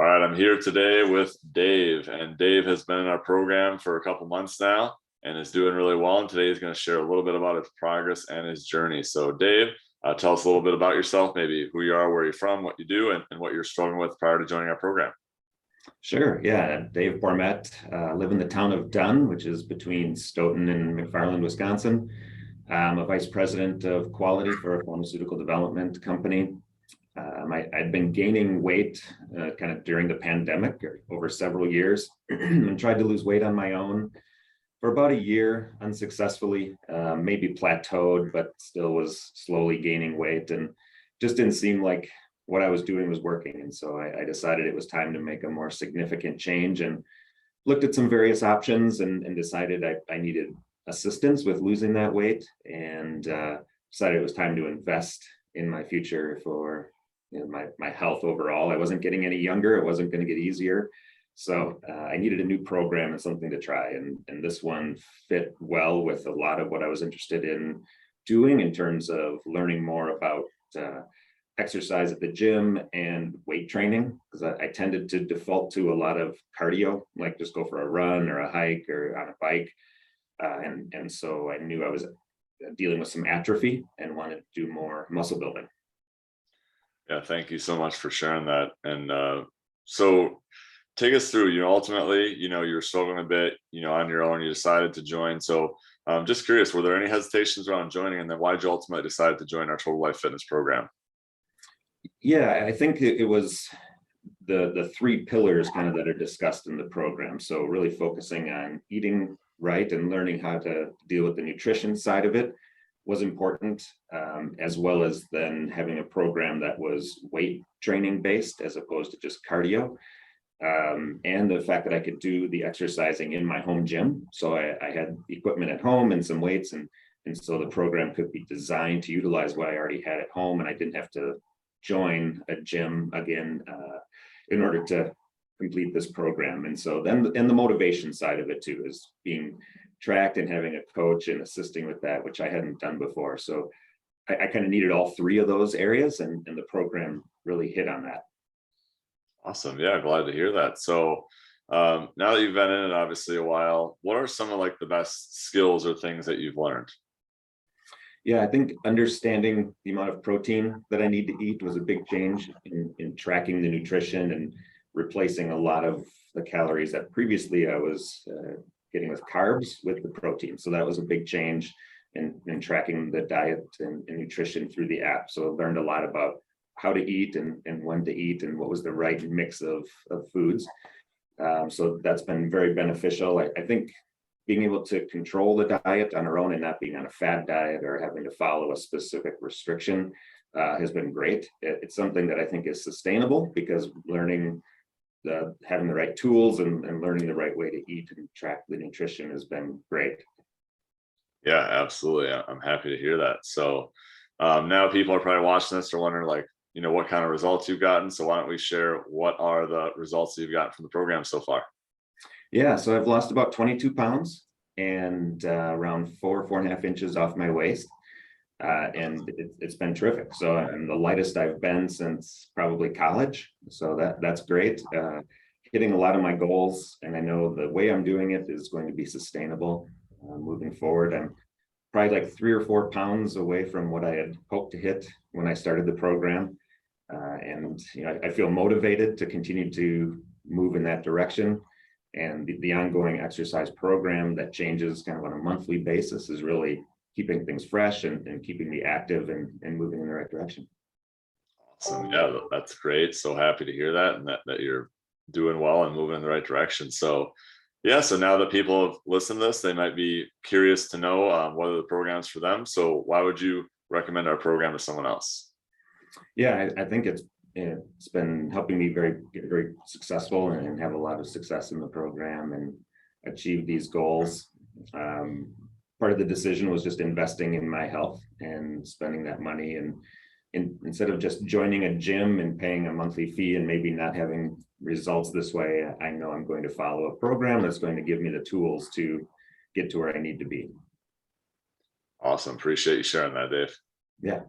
All right, I'm here today with Dave, and Dave has been in our program for a couple months now and is doing really well. And today he's going to share a little bit about his progress and his journey. So, Dave, tell us a little bit about yourself, maybe who you are, where you're from, what you do, and what you're struggling with prior to joining our program. Sure. Yeah. Dave Bormet, live in the town of Dunn, which is between Stoughton and McFarland, Wisconsin. I'm a vice president of quality for a pharmaceutical development company. I'd been gaining weight kind of during the pandemic over several years and tried to lose weight on my own for about a year unsuccessfully, maybe plateaued, but still was slowly gaining weight and just didn't seem like what I was doing was working. And so I decided it was time to make a more significant change and looked at some various options and decided I needed assistance with losing that weight and decided it was time to invest in my future for my health overall. I wasn't getting any younger. It wasn't going to get easier. So I needed a new program and something to try. And this one fit well with a lot of what I was interested in doing in terms of learning more about exercise at the gym and weight training, because I tended to default to a lot of cardio, like just go for a run or a hike or on a bike. And so I knew I was dealing with some atrophy and wanted to do more muscle building. Yeah, thank you so much for sharing that. And so take us through, ultimately, you were struggling a bit, on your own, you decided to join. So I'm just curious, were there any hesitations around joining? And then why did you ultimately decide to join our Total Life Fitness program? Yeah, I think it was the three pillars kind of that are discussed in the program. So really focusing on eating right and learning how to deal with the nutrition side of it was important, as well as then having a program that was weight training based as opposed to just cardio. And the fact that I could do the exercising in my home gym. So I had equipment at home and some weights, and so the program could be designed to utilize what I already had at home, and I didn't have to join a gym again in order to complete this program. And so then, and the motivation side of it too is being tracked and having a coach and assisting with that, which I hadn't done before. So I kind of needed all three of those areas, and the program really hit on that. Awesome. Yeah, glad to hear that. So now that you've been in it obviously a while, what are some of like the best skills or things that you've learned? Yeah, I think understanding the amount of protein that I need to eat was a big change in tracking the nutrition and replacing a lot of the calories that previously I was getting with carbs with the protein. So that was a big change in tracking the diet and nutrition through the app. So I learned a lot about how to eat and when to eat and what was the right mix of foods. So that's been very beneficial. I think being able to control the diet on our own and not being on a fad diet or having to follow a specific restriction has been great. It's something that I think is sustainable because having the right tools and learning the right way to eat and track the nutrition has been great. Yeah, absolutely. I'm happy to hear that. So now people are probably watching this or wondering like, what kind of results you've gotten. So why don't we share what are the results you've gotten from the program so far? Yeah, so I've lost about 22 pounds and around 4.5 inches off my waist. And it's been terrific. So I'm the lightest I've been since probably college. So that's great. Hitting a lot of my goals. And I know the way I'm doing it is going to be sustainable moving forward. I'm probably like 3 or 4 pounds away from what I had hoped to hit when I started the program. And I feel motivated to continue to move in that direction. And the ongoing exercise program that changes kind of on a monthly basis is really keeping things fresh and keeping me active and moving in the right direction. Awesome. Yeah, that's great. So happy to hear that and that you're doing well and moving in the right direction. So yeah, so now that people have listened to this, they might be curious to know whether the program's for them. So why would you recommend our program to someone else? Yeah, I think it's been helping me get very successful and have a lot of success in the program and achieve these goals. Part of the decision was just investing in my health and spending that money. And instead of just joining a gym and paying a monthly fee and maybe not having results this way, I know I'm going to follow a program that's going to give me the tools to get to where I need to be. Awesome. Appreciate you sharing that, Dave. Yeah.